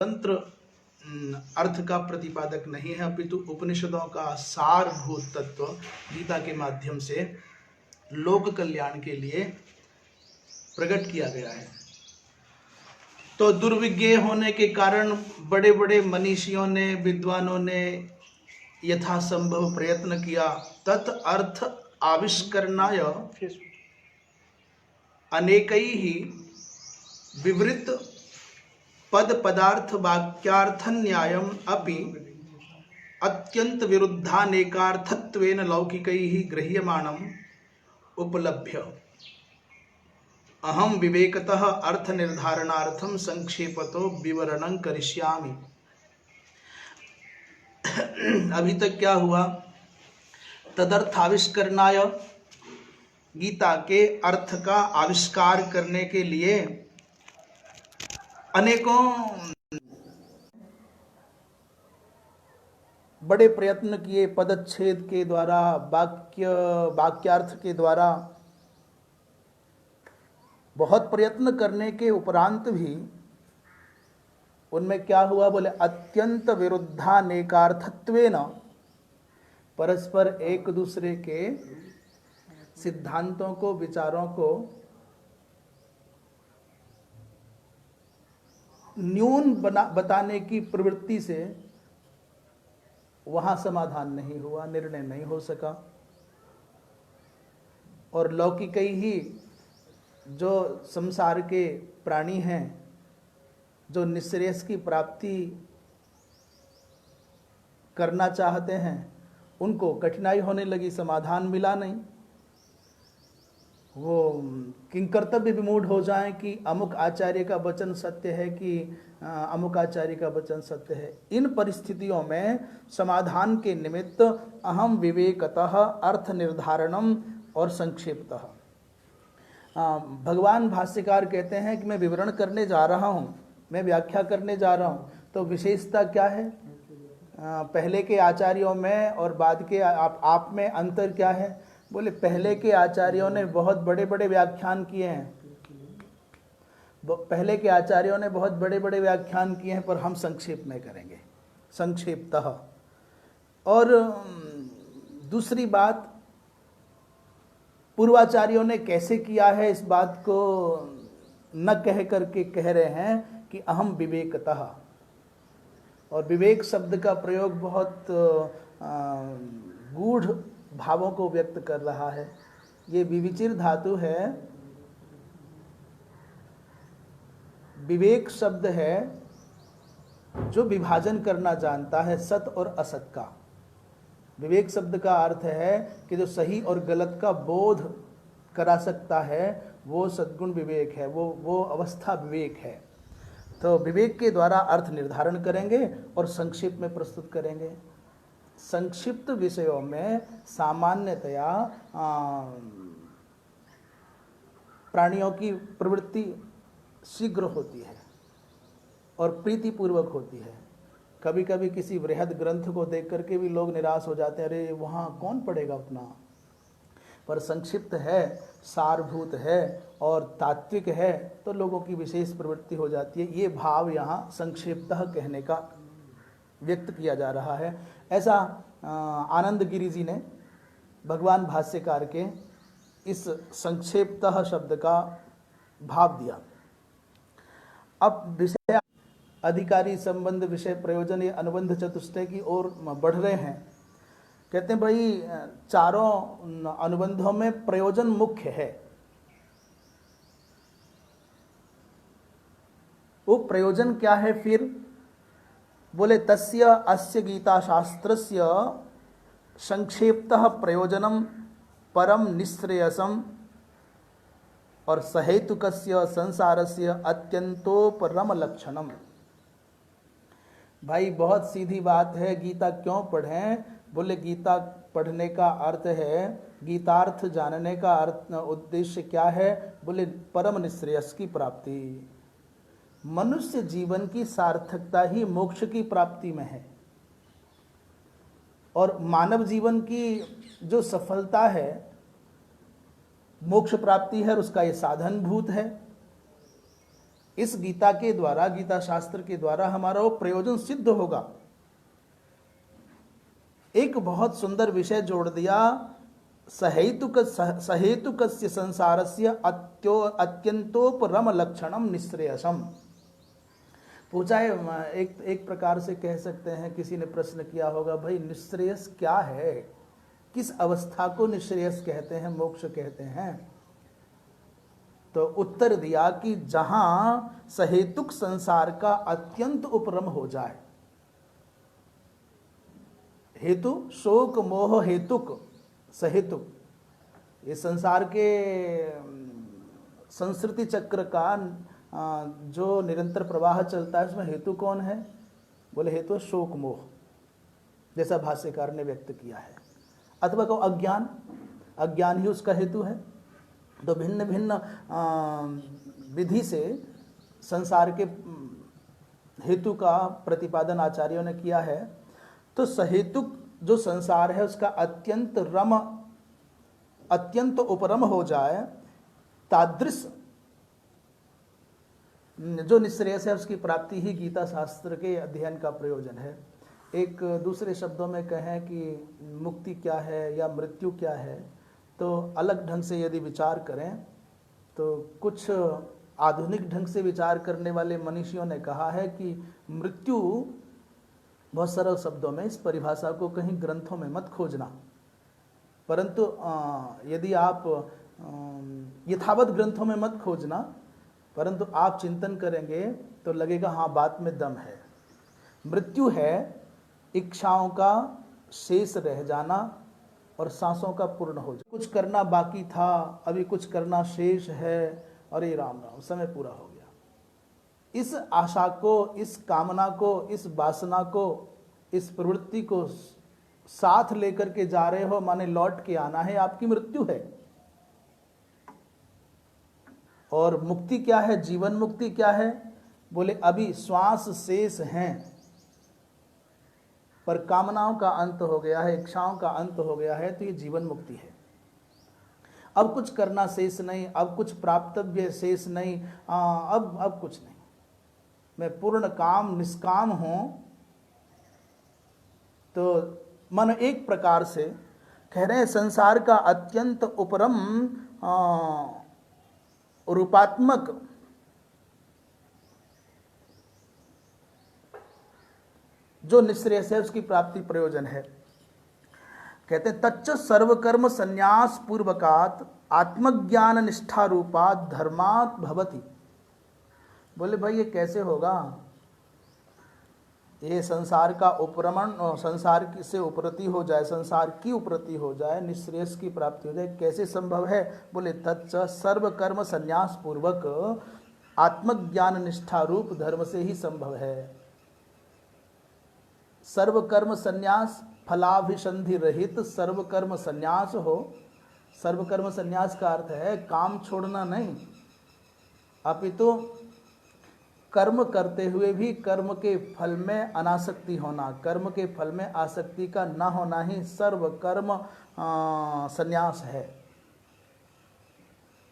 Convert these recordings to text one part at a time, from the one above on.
तंत्र अर्थ का प्रतिपादक नहीं है, अपितु उपनिषदों का सारभूत तत्व गीता के माध्यम से लोक कल्याण के लिए प्रकट किया गया है। तो दुर्विज्ञ होने के कारण बड़े बड़े मनीषियों ने, विद्वानों ने यथासंभव प्रयत्न किया तत् अर्थ आविष्करणाय अनेकैः विवृत पद पदार्थ वाक्यार्थ न्यायम अपि अत्यंत विरुद्धानेकार्थत्वेन लौकिकैः गृह्यमाणम् उपलभ्य अहम विवेकतः अर्थ निर्धारणार्थम संक्षेपतो विवरणं करिष्यामि। अभी तक क्या हुआ? तदर्थाविष्करणाय, गीता के अर्थ का आविष्कार करने के लिए अनेकों बड़े प्रयत्न किए, पदच्छेद के द्वारा, वाक्यार्थ के द्वारा बहुत प्रयत्न करने के उपरांत भी उनमें क्या हुआ? बोले अत्यंत विरुद्धानेकार्थत्वेन, परस्पर एक दूसरे के सिद्धांतों को, विचारों को न्यून बताने की प्रवृत्ति से वहां समाधान नहीं हुआ, निर्णय नहीं हो सका। और लौकिक ही जो संसार के प्राणी हैं, जो निःश्रेयस की प्राप्ति करना चाहते हैं, उनको कठिनाई होने लगी, समाधान मिला नहीं। वो किंकर्तव्य विमूढ़ हो जाएं कि अमुक आचार्य का वचन सत्य है कि अमुक आचार्य का वचन सत्य है। इन परिस्थितियों में समाधान के निमित्त अहम विवेकतः अर्थ निर्धारणम और संक्षेपतः, भगवान भाष्यकार कहते हैं कि मैं विवरण करने जा रहा हूँ, मैं व्याख्या करने जा रहा हूँ। तो विशेषता क्या है? पहले के आचार्यों में और बाद के आप में अंतर क्या है? बोले पहले के आचार्यों ने बहुत बड़े बड़े व्याख्यान किए हैं, पहले के आचार्यों ने बहुत बड़े बड़े व्याख्यान किए हैं, पर हम संक्षेप में करेंगे, संक्षेपतः। और दूसरी बात, पूर्वाचार्यों ने कैसे किया है इस बात को न कह करके कह रहे हैं कि अहम विवेकतः। और विवेक शब्द का प्रयोग बहुत गूढ़ भावों को व्यक्त कर रहा है। ये विविचिर धातु है, विवेक शब्द है जो विभाजन करना जानता है सत और असत का। विवेक शब्द का अर्थ है कि जो सही और गलत का बोध करा सकता है, वो सद्गुण विवेक है, वो अवस्था विवेक है। तो विवेक के द्वारा अर्थ निर्धारण करेंगे और संक्षेप में प्रस्तुत करेंगे। संक्षिप्त विषयों में सामान्यतया प्राणियों की प्रवृत्ति शीघ्र होती है और प्रीतिपूर्वक होती है। कभी कभी किसी वृहद ग्रंथ को देख करके भी लोग निराश हो जाते हैं, अरे वहाँ कौन पढ़ेगा उतना। पर संक्षिप्त है, सारभूत है और तात्विक है, तो लोगों की विशेष प्रवृत्ति हो जाती है। ये भाव यहाँ संक्षेपतः कहने का व्यक्त किया जा रहा है। ऐसा आनंद गिरि जी ने भगवान भाष्यकार के इस संक्षेपतः शब्द का भाव दिया। अब विषय अधिकारी संबंध विषय प्रयोजन ये अनुबंध चतुष्टय की ओर बढ़ रहे हैं। कहते हैं भाई चारों अनुबंधों में प्रयोजन मुख्य है। वो प्रयोजन क्या है फिर? बोले तस्य अस्य गीता शास्त्रस्य संक्षेपतः प्रयोजनम परम निःश्रेयसम और सहेतुकस्य संसारस्य अत्यंतोपरम लक्षणम। भाई बहुत सीधी बात है, गीता क्यों पढ़ें? बोले गीता पढ़ने का अर्थ है, गीतार्थ जानने का अर्थ उद्देश्य क्या है? बोले परम निःश्रेयस की प्राप्ति। मनुष्य जीवन की सार्थकता ही मोक्ष की प्राप्ति में है। और मानव जीवन की जो सफलता है मोक्ष प्राप्ति है, और उसका ये साधन भूत है। इस गीता के द्वारा, गीता शास्त्र के द्वारा हमारा वो प्रयोजन सिद्ध होगा। एक बहुत सुंदर विषय जोड़ दिया, सहेतुकस्य संसारस्य अत्यंतोपरम लक्षणम निःश्रेयसम। पूछा है, एक प्रकार से कह सकते हैं, किसी ने प्रश्न किया होगा, भाई निःश्रेयस क्या है, किस अवस्था को निःश्रेयस कहते हैं, मोक्ष कहते हैं? तो उत्तर दिया कि जहां सहेतुक संसार का अत्यंत उपरम हो जाए। हेतु शोक मोह हेतुक सहेतुक, ये संसार के संस्कृति चक्र का जो निरंतर प्रवाह चलता है, उसमें हेतु कौन है? बोले हेतु शोक मोह, जैसा भाष्यकार ने व्यक्त किया है। अथवा को अज्ञान, अज्ञान ही उसका हेतु है। तो भिन्न भिन्न विधि से संसार के हेतु का प्रतिपादन आचार्यों ने किया है। तो सहेतुक जो संसार है उसका अत्यंत उपरम हो जाए, तादृश जो निःश्रेयस है उसकी प्राप्ति ही गीता शास्त्र के अध्ययन का प्रयोजन है। एक दूसरे शब्दों में कहें कि मुक्ति क्या है या मृत्यु क्या है, तो अलग ढंग से यदि विचार करें तो कुछ आधुनिक ढंग से विचार करने वाले मनीषियों ने कहा है कि मृत्यु, बहुत सरल शब्दों में इस परिभाषा को कहीं ग्रंथों में मत खोजना, परंतु यदि आप यथावत ग्रंथों में मत खोजना, परंतु आप चिंतन करेंगे तो लगेगा हाँ बात में दम है। मृत्यु है इच्छाओं का शेष रह जाना और सांसों का पूर्ण हो जाना। कुछ करना बाकी था, अभी कुछ करना शेष है, अरे राम राम समय पूरा हो गया। इस आशा को, इस कामना को, इस वासना को, इस प्रवृत्ति को साथ लेकर के जा रहे हो, माने लौट के आना है, आपकी मृत्यु है। और मुक्ति क्या है, जीवन मुक्ति क्या है? बोले अभी श्वास शेष हैं, पर कामनाओं का अंत हो गया है, इच्छाओं का अंत हो गया है, तो ये जीवन मुक्ति है। अब कुछ करना शेष नहीं, अब कुछ प्राप्तव्य शेष नहीं, अब कुछ नहीं, मैं पूर्ण काम निष्काम हूं। तो मन एक प्रकार से कह रहे हैं संसार का अत्यंत उपरम रूपात्मक जो निःश्रेयस है उसकी प्राप्ति प्रयोजन है। कहते हैं तच्च सर्वकर्म संन्यास पूर्वकात आत्मज्ञान निष्ठा रूपात धर्मात भवति। बोले भाई ये कैसे होगा? ये संसार का उपरमण, संसार से उपरति हो जाए, संसार की उपरति हो जाए, निःश्रेयस की प्राप्ति हो जाए, कैसे संभव है? बोले तच्च सर्वकर्म संन्यास पूर्वक आत्मज्ञान निष्ठा रूप धर्म से ही संभव है। सर्वकर्म संन्यास, फलाभिसंधि रहित सर्वकर्म संन्यास हो। सर्वकर्म संन्यास का अर्थ है काम छोड़ना नहीं, अपितु कर्म करते हुए भी कर्म के फल में अनासक्ति होना, कर्म के फल में आसक्ति का न होना ही सर्वकर्म संन्यास है।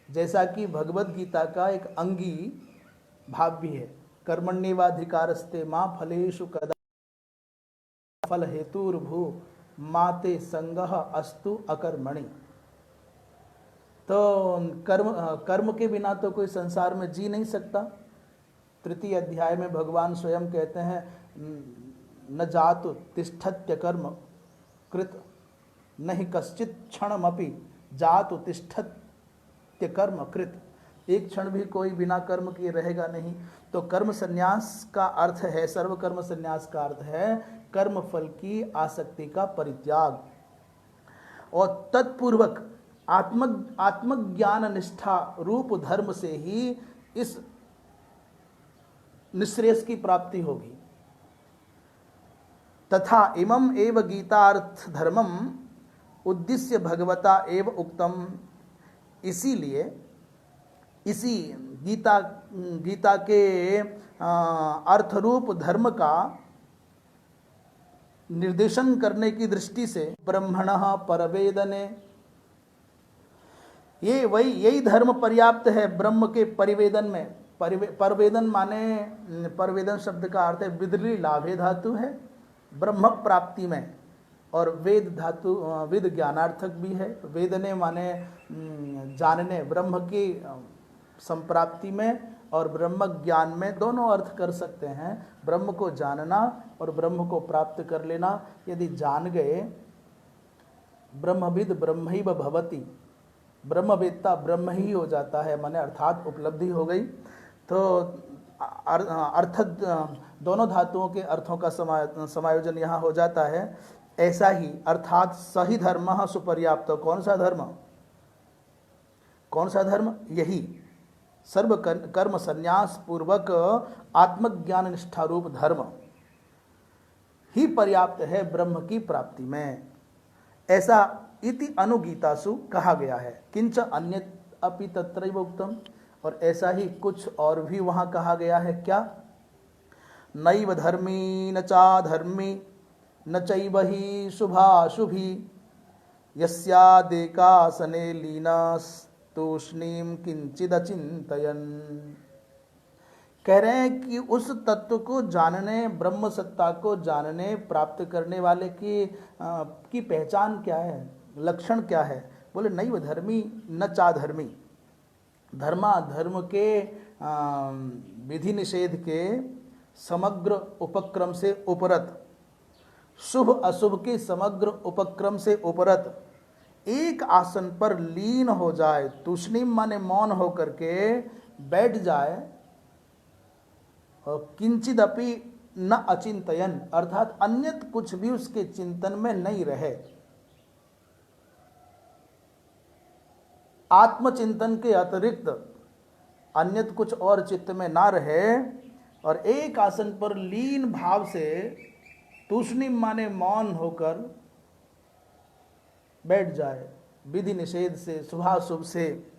जैसा कि भगवद गीता का एक अंगी भाव भी है, कर्मण्येवाधिकारस्ते मां फलेषु कदा फल हेतुर्भू माते संगः अस्तु अकर्मणि। तो कर्म के बिना तो कोई संसार में जी नहीं सकता। तृतीय अध्याय में भगवान स्वयं कहते हैं न जातु तिष्ठत्य कर्म कृत नहीं कश्चित क्षणमपि जातु तिष्ठत्य कर्म कृत। एक क्षण भी कोई बिना कर्म किए रहेगा नहीं। तो कर्म संन्यास का अर्थ है, सर्वकर्म संन्यास का अर्थ है कर्म फल की आसक्ति का परित्याग और तत्पूर्वक आत्मज्ञान निष्ठा रूप धर्म से ही इस निःश्रेयस की प्राप्ति होगी। तथा इमं एव गीतार्थ धर्मम उद्देश्य भगवता एव उक्तम। इसीलिए इसी गीता के अर्थरूप धर्म का निर्देशन करने की दृष्टि से ब्रह्मणः परवेदने, यही धर्म पर्याप्त है ब्रह्म के परिवेदन में। परवेदन माने, परवेदन शब्द का अर्थ है विदली लाभे धातु है ब्रह्म प्राप्ति में, और वेद धातु वेद ज्ञानार्थक भी है। वेदने माने जानने, ब्रह्म की संप्राप्ति में और ब्रह्म ज्ञान में, दोनों अर्थ कर सकते हैं। ब्रह्म को जानना और ब्रह्म को प्राप्त कर लेना। यदि जान गए, ब्रह्मविद ब्रह्मैव भवति, ब्रह्मवेत्ता ब्रह्म ही हो जाता है, माने अर्थात उपलब्धि हो गई। तो अर्थ दोनों धातुओं के अर्थों का समायोजन यहाँ हो जाता है। ऐसा ही अर्थात सही धर्म सुपर्याप्त। कौन सा धर्म? कौन सा धर्म? यही सर्व कर्म संन्यास पूर्वक आत्मज्ञान निष्ठारूप धर्म ही पर्याप्त है ब्रह्म की प्राप्ति में। ऐसा इति अनुगीतासु कहा गया है। किंच अन्य अपि तत्रैव उक्तम, और ऐसा ही कुछ और भी वहाँ कहा गया है। क्या? नैव धर्मी न चाधर्मी न चैव हि शुभाशुभी यस्यादेकासने लीनस्तूष्णीं किंचिदचिंतयन्। कह रहे हैं कि उस तत्व को जानने, ब्रह्म सत्ता को जानने, प्राप्त करने वाले की पहचान क्या है, लक्षण क्या है? बोले नैव धर्मी न चाधर्मी, धर्माधर्म के विधि निषेध के समग्र उपक्रम से उपरत, शुभ अशुभ के समग्र उपक्रम से उपरत एक आसन पर लीन हो जाए, तूष्णीम माने मौन होकर के बैठ जाए, और किंचिदपि न अचिंतयन, अर्थात अन्यत कुछ भी उसके चिंतन में नहीं रहे। आत्मचिंतन के अतिरिक्त अन्यत कुछ और चित्त में ना रहे, और एक आसन पर लीन भाव से तूष्णीम माने मौन होकर बैठ जाए, विधि निषेध से, शुभाशुभ से,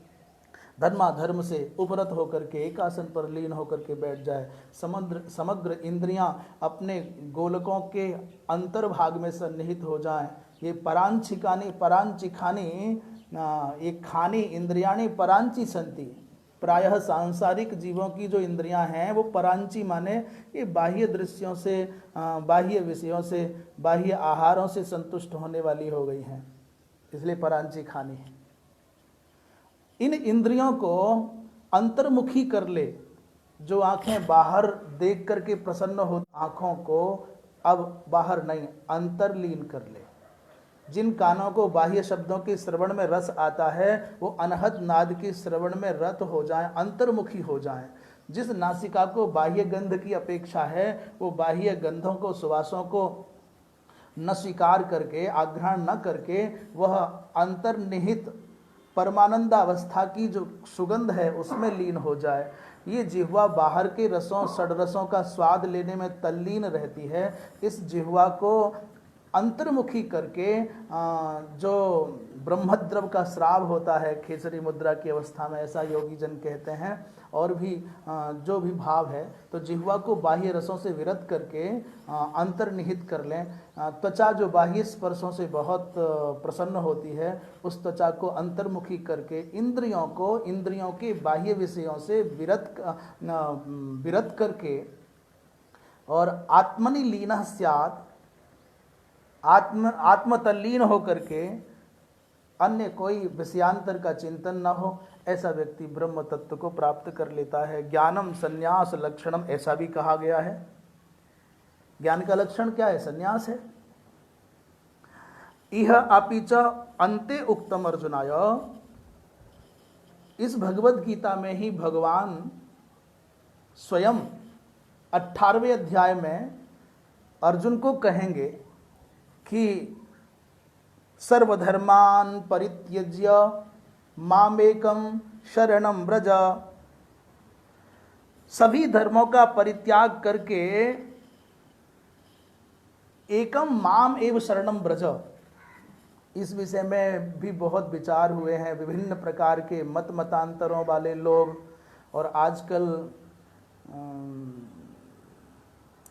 धर्माधर्म से उपरत होकर के एक आसन पर लीन होकर के बैठ जाए। समग्र इंद्रियां अपने गोलकों के अंतर्भाग में सन्निहित हो जाएं। ये परांचिखानी ये खानी इंद्रियाणी परांची संति। प्रायः सांसारिक जीवों की जो इंद्रियां हैं वो परांची माने ये बाह्य दृश्यों से, बाह्य विषयों से, बाह्य आहारों से संतुष्ट होने वाली हो गई हैं, इसलिए परांची खानी है। इन इंद्रियों को अंतर्मुखी कर ले, जो आंखें बाहर देख करके प्रसन्न हो, आंखों को अब बाहर नहीं अंतर्लीन कर ले। जिन कानों को बाह्य शब्दों के श्रवण में रस आता है वो अनहद नाद के श्रवण में रत हो जाएं, अंतर्मुखी हो जाएं। जिस नासिका को बाह्य गंध की अपेक्षा है वो बाह्य गंधों को, सुवासों को न स्वीकार करके, आग्रहण न करके, वह अंतर्निहित परमानंद अवस्था की जो सुगंध है उसमें लीन हो जाए। ये जिह्वा बाहर के रसों, षड्रसों का स्वाद लेने में तल्लीन रहती है। इस जिह्वा को अंतर्मुखी करके जो ब्रह्मद्रव का स्राव होता है खेसरी मुद्रा की अवस्था में, ऐसा योगी जन कहते हैं। और भी जो भी भाव है, तो जिह्वा को बाह्य रसों से विरत करके अंतर्निहित कर लें। त्वचा जो बाह्य स्पर्शों से बहुत प्रसन्न होती है, उस त्वचा को अंतर्मुखी करके इंद्रियों को, इंद्रियों के बाह्य विषयों से विरत करके, और आत्मनि लीनः स्यात्, आत्मतल्लीन होकर के अन्य कोई विषयांतर का चिंतन न हो, ऐसा व्यक्ति ब्रह्म तत्व को प्राप्त कर लेता है। ज्ञानम संन्यास लक्षणम, ऐसा भी कहा गया है। ज्ञान का लक्षण क्या है? संन्यास है। इह अपि च अन्ते उक्तम अर्जुनाय, इस भगवद गीता में ही भगवान स्वयं 18वें अध्याय में अर्जुन को कहेंगे कि सर्वधर्मान परित्यज्य मामेकं शरणं व्रज, सभी धर्मों का परित्याग करके एकम माम एव शरणं व्रज। इस विषय में भी बहुत विचार हुए हैं, विभिन्न प्रकार के मतांतरों वाले लोग। और आजकल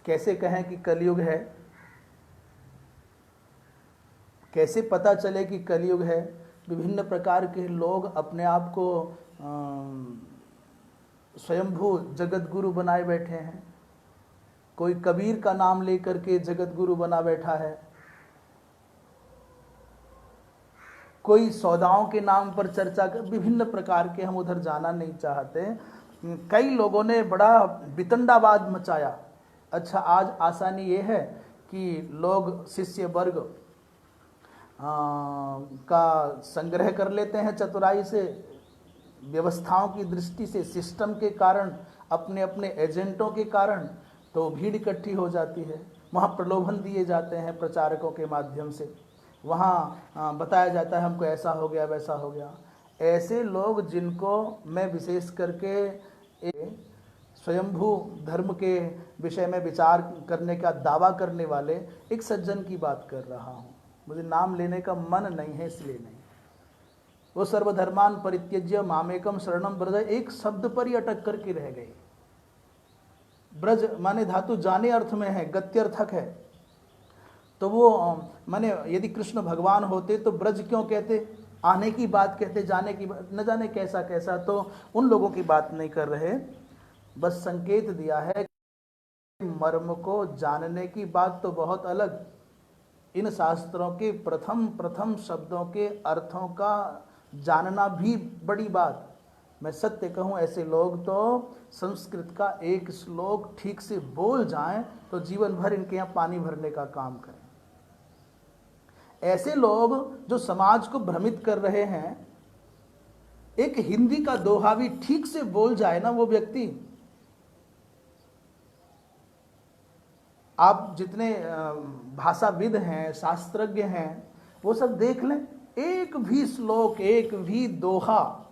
कैसे कहें कि कलयुग है, कैसे पता चले कि कलयुग है? विभिन्न प्रकार के लोग अपने आप को स्वयंभू जगत गुरु बनाए बैठे हैं, कोई कबीर का नाम लेकर के जगत गुरु बना बैठा है, कोई सौदाओं के नाम पर चर्चा कर, विभिन्न प्रकार के, हम उधर जाना नहीं चाहते। कई लोगों ने बड़ा वितंडावाद मचाया। अच्छा, आज आसानी ये है कि लोग शिष्य वर्ग का संग्रह कर लेते हैं चतुराई से, व्यवस्थाओं की दृष्टि से, सिस्टम के कारण, अपने अपने एजेंटों के कारण, तो भीड़ इकट्ठी हो जाती है। वहाँ प्रलोभन दिए जाते हैं प्रचारकों के माध्यम से, वहाँ बताया जाता है हमको ऐसा हो गया वैसा हो गया। ऐसे लोग जिनको मैं विशेष करके स्वयंभू धर्म के विषय में विचार करने का दावा करने वाले एक सज्जन की बात कर रहा हूँ, मुझे नाम लेने का मन नहीं है इसलिए नहीं। वो सर्वधर्मान परित्यज्य मामेकम शरणम ब्रज एक शब्द पर ही अटक करके रह गए। ब्रज माने धातु जाने अर्थ में है, गत्यर्थक है, तो वो माने यदि कृष्ण भगवान होते तो ब्रज क्यों कहते, आने की बात कहते, जाने की बात न जाने कैसा कैसा। तो उन लोगों की बात नहीं कर रहे, बस संकेत दिया है मर्म को जानने की बात तो बहुत अलग, इन शास्त्रों के प्रथम शब्दों के अर्थों का जानना भी बड़ी बात। मैं सत्य कहूँ, ऐसे लोग तो संस्कृत का एक श्लोक ठीक से बोल जाएं तो जीवन भर इनके यहाँ पानी भरने का काम करें। ऐसे लोग जो समाज को भ्रमित कर रहे हैं, एक हिंदी का दोहा भी ठीक से बोल जाए ना वो व्यक्ति, आप जितने भाषाविद हैं, शास्त्रज्ञ हैं, वो सब देख लें, एक भी श्लोक, एक भी दोहा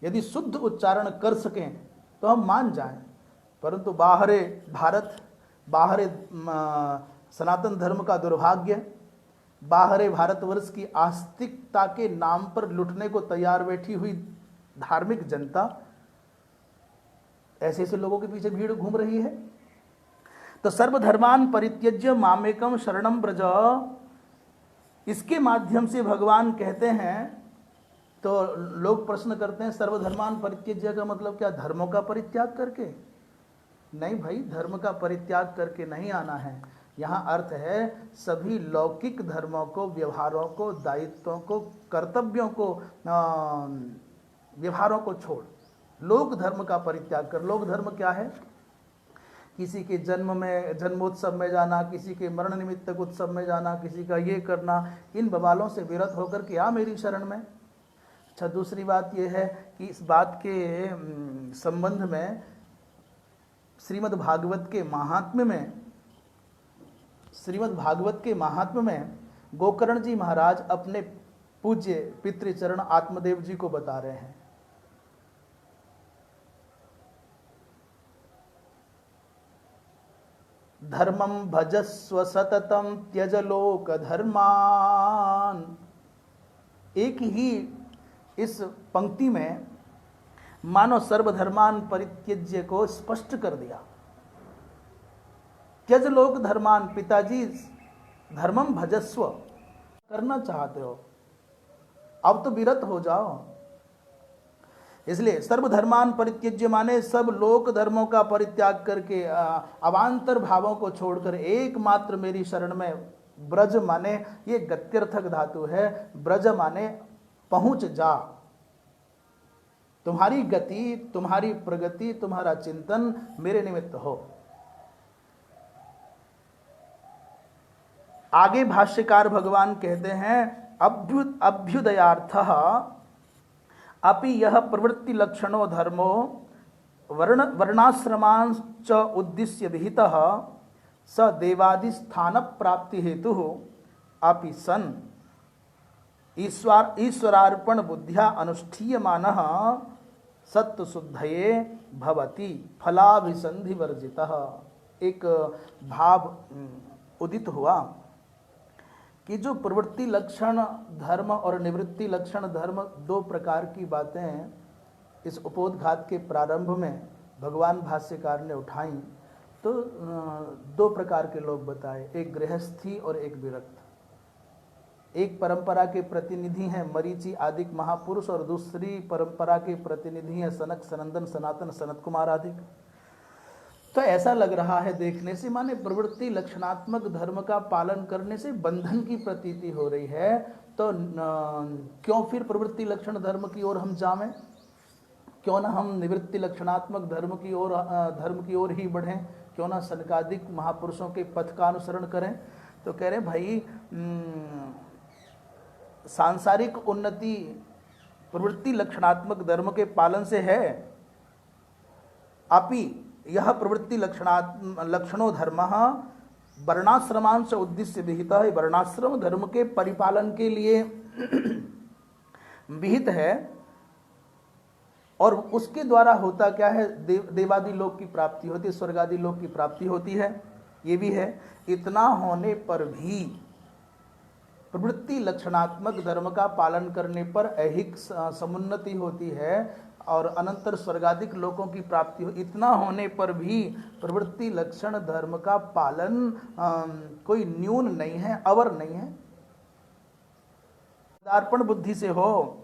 यदि शुद्ध उच्चारण कर सकें तो हम मान जाएं। परंतु बाहरे भारत, बाहरे सनातन धर्म का दुर्भाग्य, बाहरे भारतवर्ष की आस्तिकता के नाम पर लुटने को तैयार बैठी हुई धार्मिक जनता, ऐसे ऐसे लोगों के पीछे भीड़ घूम रही है। तो सर्वधर्मान परित्यज्य मामेकम शरणम ब्रज, इसके माध्यम से भगवान कहते हैं। तो लोग प्रश्न करते हैं सर्वधर्मान परित्यज्य का मतलब क्या, धर्मों का परित्याग करके? नहीं भाई, धर्म का परित्याग करके नहीं आना है। यहाँ अर्थ है सभी लौकिक धर्मों को, व्यवहारों को, दायित्वों को, कर्तव्यों को, व्यवहारों को छोड़ लोक धर्म का परित्याग कर। लोक धर्म क्या है? किसी के जन्मोत्सव में जाना, किसी के मरण निमित्तक उत्सव में जाना, किसी का ये करना, इन बवालों से विरत होकर के आ मेरी शरण में। अच्छा, दूसरी बात यह है कि इस बात के संबंध में श्रीमद् भागवत के महात्म्य में गोकर्ण जी महाराज अपने पूज्य पितृचरण आत्मदेव जी को बता रहे हैं। धर्मं भजस्व सततम त्यज लोक धर्मान। एक ही इस पंक्ति में मानो सर्वधर्मान परित्यज्य को स्पष्ट कर दिया। त्यज लोक धर्मान, पिताजी धर्मम भजस्व करना चाहते हो, अब तो विरत हो जाओ। इसलिए सर्वधर्मान परित्यज्य माने सब लोक धर्मों का परित्याग करके, अवान्तर भावों को छोड़कर एकमात्र मेरी शरण में। ब्रज माने ये गत्यर्थक धातु है, ब्रज माने पहुंच जा। तुम्हारी गति, तुम्हारी प्रगति, तुम्हारा चिंतन मेरे निमित्त हो। आगे भाष्यकार भगवान कहते हैं अभ्युदयार्थः अपि यह प्रवृत्ति लक्षणो धर्मो वर्णाश्रमांच उद्दिश्य विहितः स देवादि स्थान प्राप्ति हेतु अपि सन ईश्वरार्पण बुद्ध्या अनुष्ठीयमानः सत्व शुद्धये भवति फलाभिसंधि वर्जितः। एक भाव उदित हुआ कि जो प्रवृत्ति लक्षण धर्म और निवृत्ति लक्षण धर्म, दो प्रकार की बातें इस उपोद्घात के प्रारंभ में भगवान भाष्यकार ने उठाई। तो दो प्रकार के लोग बताए, एक गृहस्थी और एक विरक्त। एक परंपरा के प्रतिनिधि हैं मरीचि आदिक महापुरुष और दूसरी परंपरा के प्रतिनिधि हैं सनक सनंदन सनातन सनत कुमार आदिक। तो ऐसा लग रहा है देखने से, माने प्रवृत्ति लक्षणात्मक धर्म का पालन करने से बंधन की प्रतीति हो रही है, तो क्यों फिर प्रवृत्ति लक्षण धर्म की ओर हम जावें? क्यों ना हम निवृत्ति लक्षणात्मक धर्म की ओर ही बढ़ें? क्यों ना सनकादिक महापुरुषों के पथ का अनुसरण करें? तो कह रहे भाई सांसारिक उन्नति प्रवृत्ति लक्षणात्मक धर्म के पालन से है, अपि यह प्रवृत्ति लक्षणो धर्म वर्णाश्रमांश उद्देश्य विहित है, वर्णाश्रम धर्म के परिपालन के लिए विहित है। और उसके द्वारा होता क्या है, देवादि लोक की प्राप्ति होती है, स्वर्गादि लोक की प्राप्ति होती है, ये भी है। इतना होने पर भी प्रवृत्ति लक्षणात्मक धर्म का पालन करने पर ऐहिक समुन्नति होती है और अनंतर स्वर्गादिक लोकों की प्राप्ति हो। इतना होने पर भी प्रवृत्ति लक्षण धर्म का पालन कोई न्यून नहीं है, अवर नहीं है। अर्पण बुद्धि से हो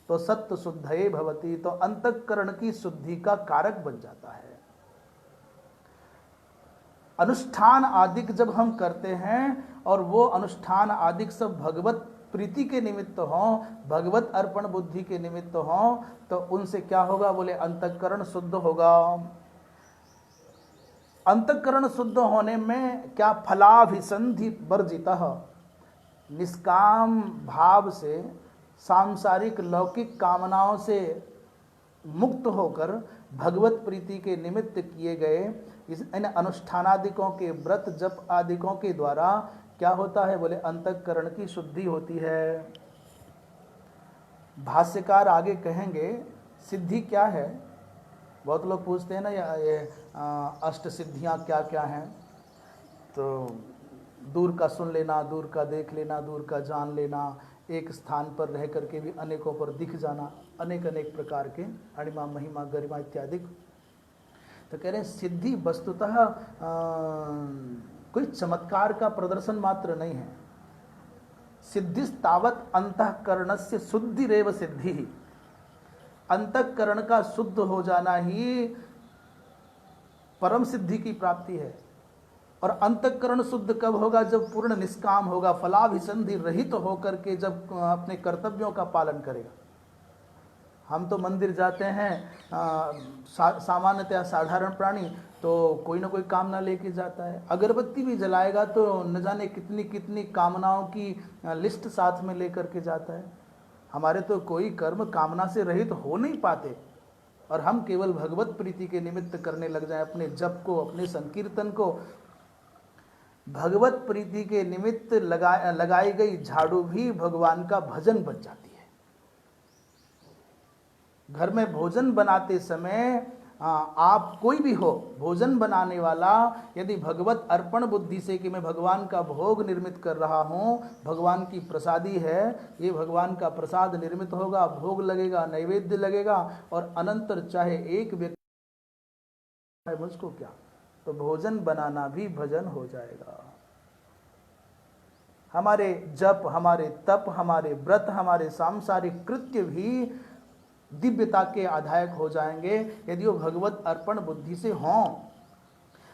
तो सत्य शुद्धये भवति, तो अंतःकरण की शुद्धि का कारक बन जाता है। अनुष्ठान आदिक जब हम करते हैं और वो अनुष्ठान आदिक सब भगवत प्रीति के निमित्त हों, भगवत अर्पण बुद्धि के निमित्त हों, तो उनसे क्या होगा? बोले अंतःकरण शुद्ध होगा। अंतःकरण शुद्ध होने में क्या? फलाभिसंधि वर्जितः, निष्काम भाव से सांसारिक लौकिक कामनाओं से मुक्त होकर भगवत प्रीति के निमित्त किए गए इन अनुष्ठानादिकों के व्रत जप आदिकों के द्वारा क्या होता है? बोले अंतःकरण की शुद्धि होती है। भाष्यकार आगे कहेंगे सिद्धि क्या है। बहुत लोग पूछते हैं ना ये अष्ट सिद्धियां क्या क्या हैं, तो दूर का सुन लेना, दूर का देख लेना, दूर का जान लेना, एक स्थान पर रह करके भी अनेकों पर दिख जाना, अनेक अनेक प्रकार के अणिमा महिमा गरिमा इत्यादि। तो कह रहे हैं सिद्धि वस्तुतः कोई चमत्कार का प्रदर्शन मात्र नहीं है। सिद्धिस्तावत् अंतःकरणस्य शुद्धिरेव सिद्धि, अंतःकरण का शुद्ध हो जाना ही परम सिद्धि की प्राप्ति है। और अंतःकरण शुद्ध कब होगा? जब पूर्ण निष्काम होगा, फलाभिसंधि रहित होकर के जब अपने कर्तव्यों का पालन करेगा। हम तो मंदिर जाते हैं सामान्यतः साधारण प्राणी, तो कोई ना कोई कामना लेके जाता है। अगरबत्ती भी जलाएगा तो न जाने कितनी कितनी कामनाओं की लिस्ट साथ में लेकर के जाता है। हमारे तो कोई कर्म कामना से रहित हो नहीं पाते, और हम केवल भगवत प्रीति के निमित्त करने लग जाएं अपने जप को, अपने संकीर्तन को। भगवत प्रीति के निमित्त लगाई गई झाड़ू भी भगवान का भजन बन जाती है। घर में भोजन बनाते समय आप कोई भी हो, भोजन बनाने वाला यदि भगवत अर्पण बुद्धि से कि मैं भगवान का भोग निर्मित कर रहा हूँ, भगवान की प्रसादी है, ये भगवान का प्रसाद निर्मित होगा, भोग लगेगा, नैवेद्य लगेगा, और अनंतर चाहे एक व्यक्ति है मुझको क्या, तो भोजन बनाना भी भजन हो जाएगा। हमारे जप, हमारे तप, हमारे व्रत, हमारे सांसारिक कृत्य भी दिव्यता के आधायक हो जाएंगे यदि वो भगवत अर्पण बुद्धि से हों।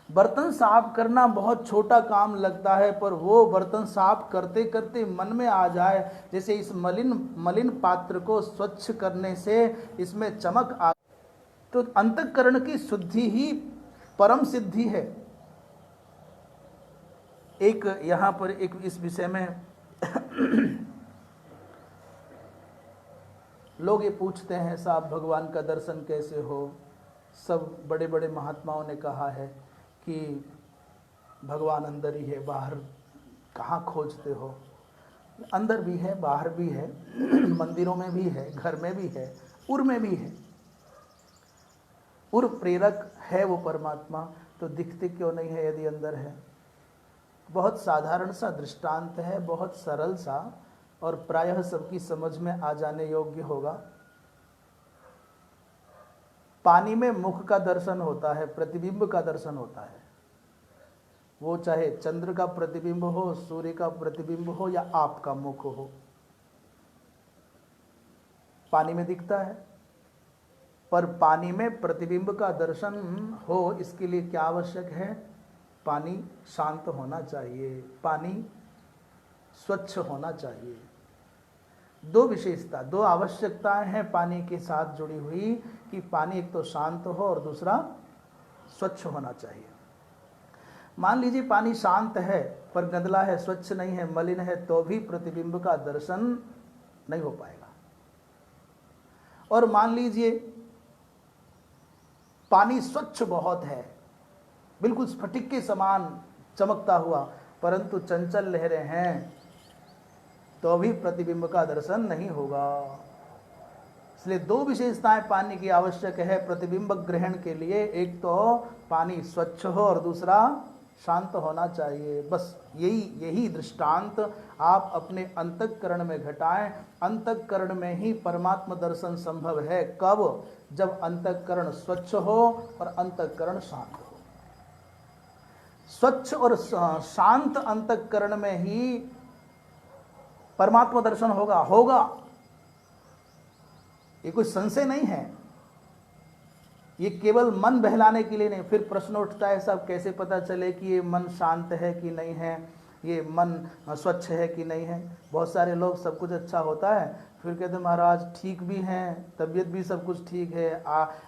बर्तन साफ करना बहुत छोटा काम लगता है, पर वो बर्तन साफ करते करते मन में आ जाए, जैसे इस मलिन पात्र को स्वच्छ करने से इसमें चमक आ, तो अंतःकरण की शुद्धि ही परम सिद्धि है। एक यहाँ पर एक इस विषय में लोग ये पूछते हैं साहब भगवान का दर्शन कैसे हो। सब बड़े बड़े महात्माओं ने कहा है कि भगवान अंदर ही है, बाहर कहाँ खोजते हो। अंदर भी है, बाहर भी है, मंदिरों में भी है, घर में भी है, उर में भी है। उर प्रेरक है वो परमात्मा, तो दिखते क्यों नहीं है यदि अंदर है। बहुत साधारण सा दृष्टांत है, बहुत सरल सा, और प्रायः सबकी समझ में आ जाने योग्य होगा। पानी में मुख का दर्शन होता है, प्रतिबिंब का दर्शन होता है। वो चाहे चंद्र का प्रतिबिंब हो, सूर्य का प्रतिबिंब हो या आपका मुख हो, पानी में दिखता है। पर पानी में प्रतिबिंब का दर्शन हो, इसके लिए क्या आवश्यक है? पानी शांत होना चाहिए, पानी स्वच्छ होना चाहिए। दो विशेषता, दो आवश्यकताएं हैं पानी के साथ जुड़ी हुई कि पानी एक तो शांत हो और दूसरा स्वच्छ होना चाहिए। मान लीजिए पानी शांत है पर गंदला है, स्वच्छ नहीं है, मलिन है, तो भी प्रतिबिंब का दर्शन नहीं हो पाएगा। और मान लीजिए पानी स्वच्छ बहुत है, बिल्कुल स्फटिक के समान चमकता हुआ, परंतु चंचल लहरें हैं, तो भी प्रतिबिंब का दर्शन नहीं होगा। इसलिए दो विशेषताएं पानी की आवश्यक है प्रतिबिंब ग्रहण के लिए। एक तो पानी स्वच्छ हो और दूसरा शांत होना चाहिए। बस यही दृष्टांत आप अपने अंतःकरण में घटाएं। अंतःकरण में ही परमात्मा दर्शन संभव है। कब? जब अंतःकरण स्वच्छ हो और अंतःकरण शांत हो। स्वच्छ और शांत अंतःकरण में ही परमात्मा दर्शन होगा। ये कोई संशय नहीं है। ये केवल मन बहलाने के लिए नहीं। फिर प्रश्न उठता है, साहब कैसे पता चले कि ये मन शांत है कि नहीं है, ये मन स्वच्छ है कि नहीं है? बहुत सारे लोग सब कुछ अच्छा होता है, फिर कहते महाराज ठीक भी हैं, तबीयत भी सब कुछ ठीक है,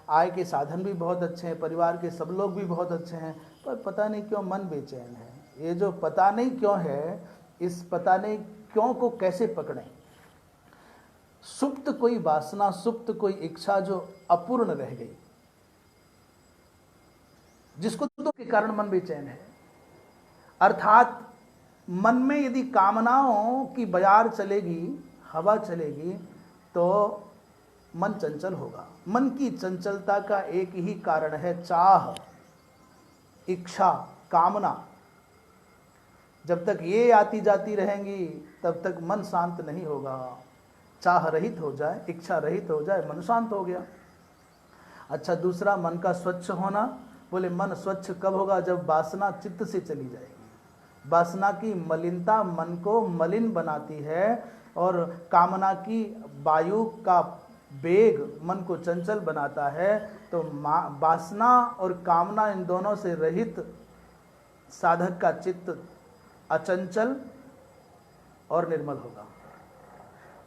आय के साधन भी बहुत अच्छे हैं, परिवार के सब लोग भी बहुत अच्छे हैं, पर पता नहीं क्यों मन बेचैन है। ये जो पता नहीं क्यों है, इस पता नहीं क्यों को कैसे पकड़ें? सुप्त कोई वासना, सुप्त कोई इच्छा जो अपूर्ण रह गई, जिसको तो के कारण मन बेचैन है। अर्थात मन में यदि कामनाओं की बाजार चलेगी, हवा चलेगी, तो मन चंचल होगा। मन की चंचलता का एक ही कारण है चाह, इच्छा, कामना। जब तक ये आती जाती रहेंगी तब तक मन शांत नहीं होगा। चाह रहित हो जाए, इच्छा रहित हो जाए, मन शांत हो गया। अच्छा, दूसरा मन का स्वच्छ होना। बोले मन स्वच्छ कब होगा? जब वासना चित्त से चली जाएगी। वासना की मलिनता मन को मलिन बनाती है और कामना की वायु का वेग मन को चंचल बनाता है। तो वासना और कामना इन दोनों से रहित साधक का चित्त अचंचल और निर्मल होगा।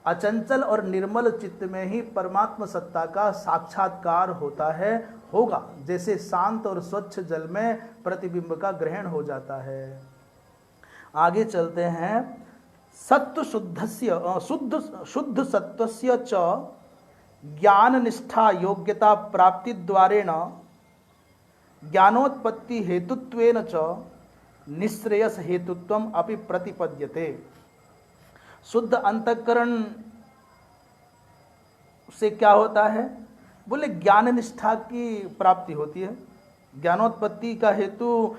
अचंचल और निर्मल चित्त में ही परमात्मा सत्ता का साक्षात्कार होगा। जैसे शांत और स्वच्छ जल में प्रतिबिंब का ग्रहण हो जाता है। आगे चलते हैं। सत्व शुद्ध सत्वस्य च ज्ञान निष्ठा योग्यता प्राप्ति द्वारेण ज्ञानोत्पत्ति हेतुत्वेन च निश्रेयस हेतुत्वम अपि प्रतिपद्यते। शुद्ध अंतःकरण से क्या होता है? बोले ज्ञान निष्ठा की प्राप्ति होती है। ज्ञानोत्पत्ति का हेतु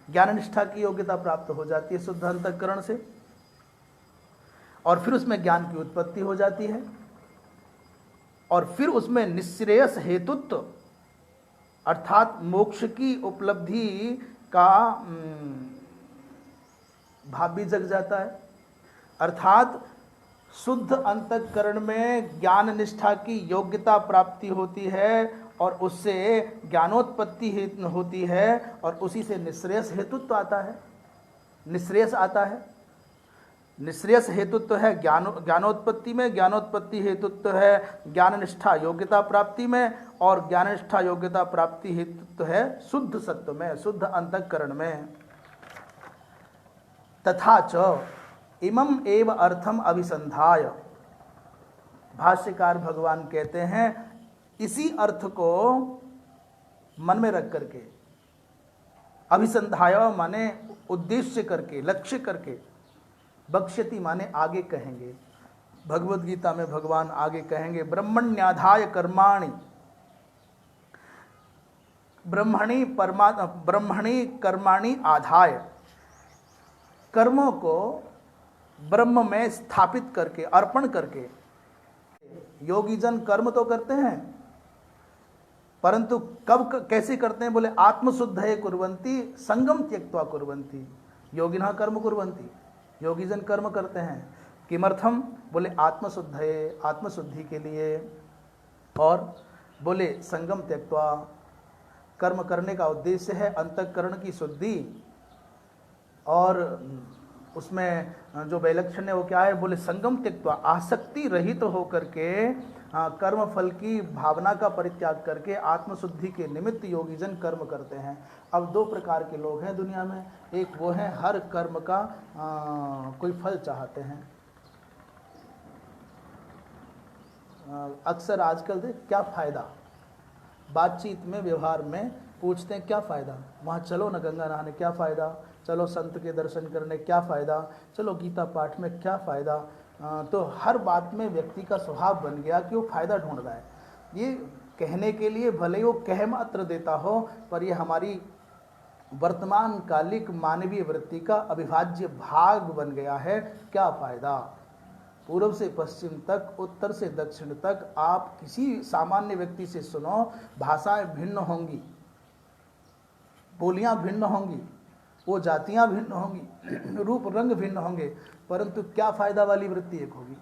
ज्ञान निष्ठा की योग्यता प्राप्त हो जाती है शुद्ध अंतःकरण से, और फिर उसमें ज्ञान की उत्पत्ति हो जाती है, और फिर उसमें निश्रेयस हेतुत्व अर्थात मोक्ष की उपलब्धि का भाव भी जग जाता है। अर्थात शुद्ध अंतःकरण में ज्ञान निष्ठा की योग्यता प्राप्ति होती है और उससे ज्ञानोत्पत्ति होती है और उसी से निश्रेयस हेतुत्व आता है। निश्रेयस आता है। निश्रेयस हेतुत्व है ज्ञानोत्पत्ति में, ज्ञानोत्पत्ति हेतुत्व है ज्ञान निष्ठा योग्यता प्राप्ति में, और ज्ञान निष्ठा योग्यता प्राप्ति हेतुत्व है शुद्ध सत्व में, शुद्ध अंतःकरण में। तथा च इमम एव अर्थम अभिसंधाय, भाष्यकार भगवान कहते हैं इसी अर्थ को मन में रख करके, अभिसंधाय माने उद्देश्य करके, लक्ष्य करके, बक्ष्यति माने आगे कहेंगे। भगवद गीता में भगवान आगे कहेंगे ब्रह्मण्याधाय कर्माणि, ब्रह्मणि कर्माणि आधाय, कर्मों को ब्रह्म में स्थापित करके, अर्पण करके। योगी जन कर्म तो करते हैं, परंतु कब कैसे करते हैं? बोले आत्मशुद्धये कुर्वन्ति संगम त्यक्त्वा कुर्वन्ति योगिनः कर्म कुर्वन्ति, योगी जन कर्म करते हैं। किमर्थम? बोले आत्मशुद्धये, आत्मशुद्धि के लिए, और बोले संगम त्यक्त्वा, कर्म करने का उद्देश्य है अंतःकरण की शुद्धि, और उसमें जो विलक्षण है वो क्या है? बोले संगम त्यक्त्वा, आसक्ति रहित तो होकर के कर्म फल की भावना का परित्याग करके आत्मशुद्धि के निमित्त योगी जन कर्म करते हैं। अब दो प्रकार के लोग हैं दुनिया में, एक वो हैं हर कर्म का कोई फल चाहते हैं। अक्सर आजकल देख क्या फ़ायदा, बातचीत में व्यवहार में पूछते हैं क्या फ़ायदा, वहाँ चलो ना गंगा नहाने क्या फ़ायदा, चलो संत के दर्शन करने क्या फ़ायदा, चलो गीता पाठ में क्या फ़ायदा। तो हर बात में व्यक्ति का स्वभाव बन गया कि वो फ़ायदा ढूंढ रहा है। ये कहने के लिए भले वो कह मात्र देता हो, पर ये हमारी वर्तमान कालिक मानवीय वृत्ति का अविभाज्य भाग बन गया है। क्या फ़ायदा? पूर्व से पश्चिम तक, उत्तर से दक्षिण तक आप किसी सामान्य व्यक्ति से सुनो, भाषाएं भिन्न होंगी, बोलियां भिन्न होंगी, वो जातियां भिन्न होंगी, रूप रंग भिन्न होंगे, परंतु क्या फायदा वाली वृत्ति एक होगी।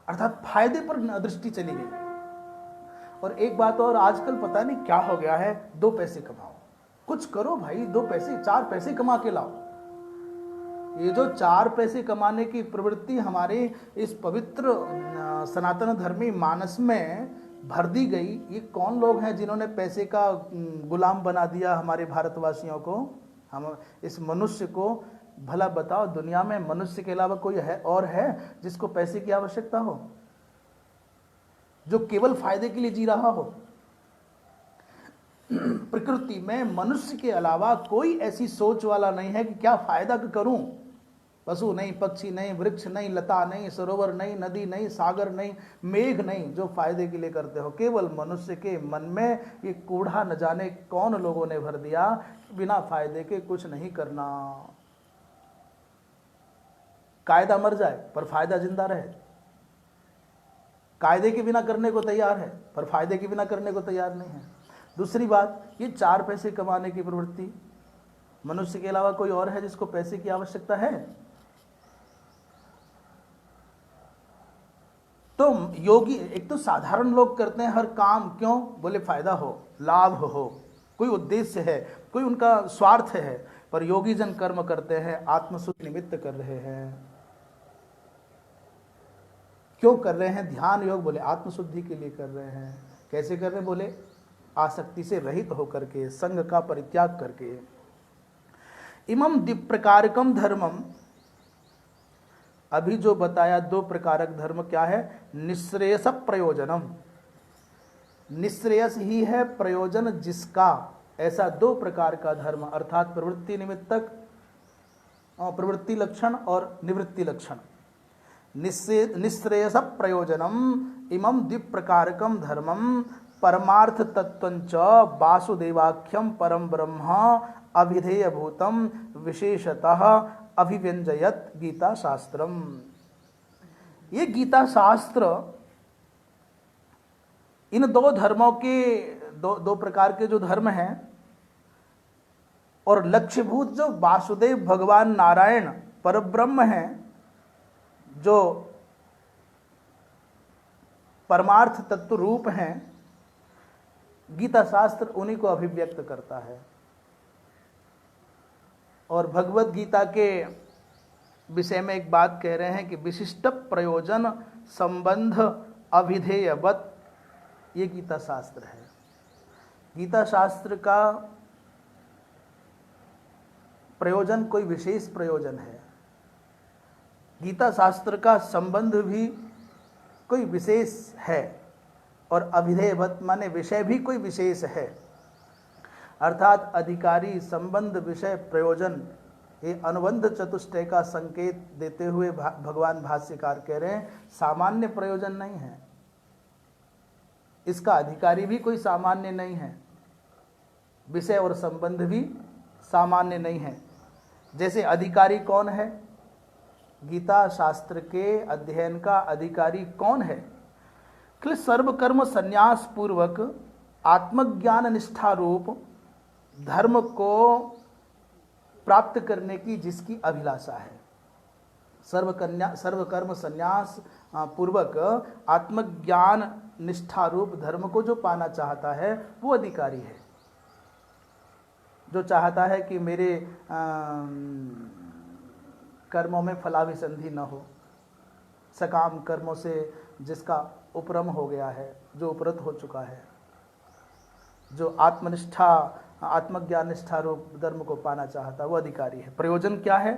अर्थात फायदे पर दृष्टि चली गई। और एक बात और, आजकल पता नहीं क्या हो गया है, दो पैसे कमाओ, कुछ करो भाई, दो पैसे चार पैसे कमा के लाओ। ये जो चार पैसे कमाने की प्रवृत्ति हमारे इस पवित्र सनातन धर्मी मानस में भर दी गई, ये कौन लोग हैं जिन्होंने पैसे का गुलाम बना दिया हमारे भारतवासियों को, हम इस मनुष्य को। भला बताओ, दुनिया में मनुष्य के अलावा कोई है और है जिसको पैसे की आवश्यकता हो, जो केवल फायदे के लिए जी रहा हो? प्रकृति में मनुष्य के अलावा कोई ऐसी सोच वाला नहीं है कि क्या फायदा करूं। पशु नहीं, पक्षी नहीं, वृक्ष नहीं, लता नहीं, सरोवर नहीं, नदी नहीं, सागर नहीं, मेघ नहीं, जो फायदे के लिए करते हो। केवल मनुष्य के मन में ये कूड़ा न जाने कौन लोगों ने भर दिया, बिना फायदे के कुछ नहीं करना। कायदा मर जाए पर फायदा जिंदा रहे। कायदे के बिना करने को तैयार है पर फायदे के बिना करने को तैयार नहीं है। दूसरी बात, ये चार पैसे कमाने की प्रवृत्ति, मनुष्य के अलावा कोई और है जिसको पैसे की आवश्यकता है? तो योगी, एक तो साधारण लोग करते हैं हर काम, क्यों? बोले फायदा हो, लाभ हो, कोई उद्देश्य है, कोई उनका स्वार्थ है। पर योगी जन कर्म करते हैं आत्मशुद्धि निमित्त कर रहे हैं। क्यों कर रहे हैं? ध्यान योग, बोले आत्मशुद्धि के लिए कर रहे हैं। कैसे कर रहे हैं? बोले आसक्ति से रहित होकर के, संग का परित्याग करके। इमम द्विप्रकारकम धर्मम, अभी जो बताया दो प्रकारक धर्म क्या है? निःश्रेयस प्रयोजनम, निःश्रेयस ही है प्रयोजन जिसका, ऐसा दो प्रकार का धर्म, अर्थात प्रवृत्ति निमित्तक, प्रवृत्ति लक्षण और निवृत्ति लक्षण। निःश्रेयस प्रयोजनम इमं द्विप्रकारकम धर्मम परमार्थ तत्वंच वासुदेवाख्यम परम ब्रह्म अभिधेय भूतम विशेषतः अभिव्यंजयत गीता शास्त्रम। ये गीता शास्त्र इन दो धर्मों के, दो प्रकार के जो धर्म हैं और लक्ष्यभूत जो वासुदेव भगवान नारायण परब्रह्म हैं, जो परमार्थ तत्व रूप हैं, गीता शास्त्र उन्हीं को अभिव्यक्त करता है। और भगवत गीता के विषय में एक बात कह रहे हैं कि विशिष्ट प्रयोजन संबंध अभिधेयवत, ये गीता शास्त्र है। गीता शास्त्र का प्रयोजन कोई विशेष प्रयोजन है, गीता शास्त्र का संबंध भी कोई विशेष है, और अभिधेयवत माने विषय भी कोई विशेष है। अर्थात अधिकारी, संबंध, विषय, प्रयोजन, ये अनुबंध चतुष्टय का संकेत देते हुए भगवान भाष्यकार कह रहे हैं सामान्य प्रयोजन नहीं है, इसका अधिकारी भी कोई सामान्य नहीं है, विषय और संबंध भी सामान्य नहीं है। जैसे अधिकारी कौन है? गीता शास्त्र के अध्ययन का अधिकारी कौन है? कि सर्वकर्म संन्यास पूर्वक आत्मज्ञान निष्ठा रूप धर्म को प्राप्त करने की जिसकी अभिलाषा है, सर्वकर्म संन्यास पूर्वक आत्मज्ञान निष्ठा रूप धर्म को जो पाना चाहता है वो अधिकारी है। जो चाहता है कि मेरे कर्मों में फलाभिसंधि न हो, सकाम कर्मों से जिसका उपरम हो गया है, जो उपरत हो चुका है, जो आत्मनिष्ठा आत्मज्ञान निष्ठा रूप धर्म को पाना चाहता, वो अधिकारी है। प्रयोजन क्या है?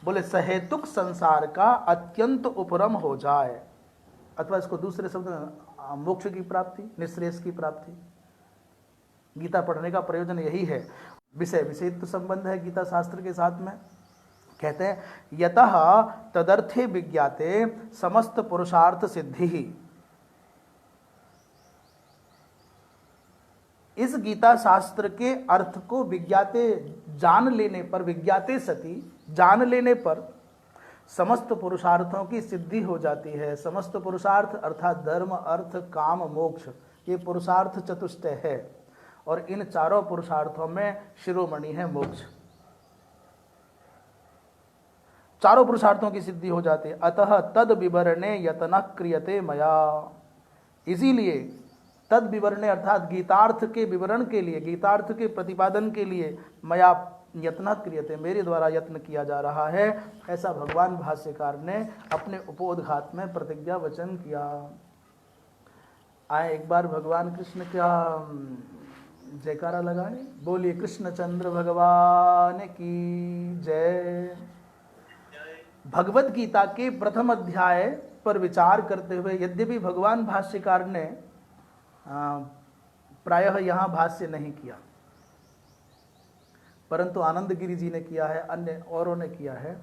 बोले सहेतुक संसार का अत्यंत उपरम हो जाए, अथवा इसको दूसरे शब्द में मोक्ष की प्राप्ति, निःश्रेयस की प्राप्ति। गीता पढ़ने का प्रयोजन यही है। विषय विषयित्व संबंध है गीता शास्त्र के साथ में। कहते हैं यतः तदर्थे विज्ञाते समस्त पुरुषार्थ सिद्धि ही। इस गीता शास्त्र के अर्थ को विज्ञाते जान लेने पर, विज्ञाते सती जान लेने पर समस्त पुरुषार्थों की सिद्धि हो जाती है। समस्त पुरुषार्थ अर्थात धर्म, अर्थ, काम, मोक्ष, ये पुरुषार्थ चतुष्टय है और इन चारों पुरुषार्थों में शिरोमणि है मोक्ष। चारों पुरुषार्थों की सिद्धि हो जाती है। अतः तद विवरणे यत्न क्रियते मया, इसीलिए तद विवरणे अर्थात गीतार्थ के विवरण के लिए, गीतार्थ के प्रतिपादन के लिए मया यत्न क्रियते, मेरे द्वारा यत्न किया जा रहा है। ऐसा भगवान भाष्यकार ने अपने उपोद्घात में प्रतिज्ञा वचन किया। आए एक बार भगवान कृष्ण का जयकारा लगाए, बोलिए कृष्णचंद्र भगवान की जय। भगवत गीता के प्रथम अध्याय पर विचार करते हुए, यद्यपि भगवान भाष्यकार ने प्रायः यहाँ भाष्य नहीं किया, परंतु आनंद गिरी जी ने किया है, अन्य औरों ने किया है।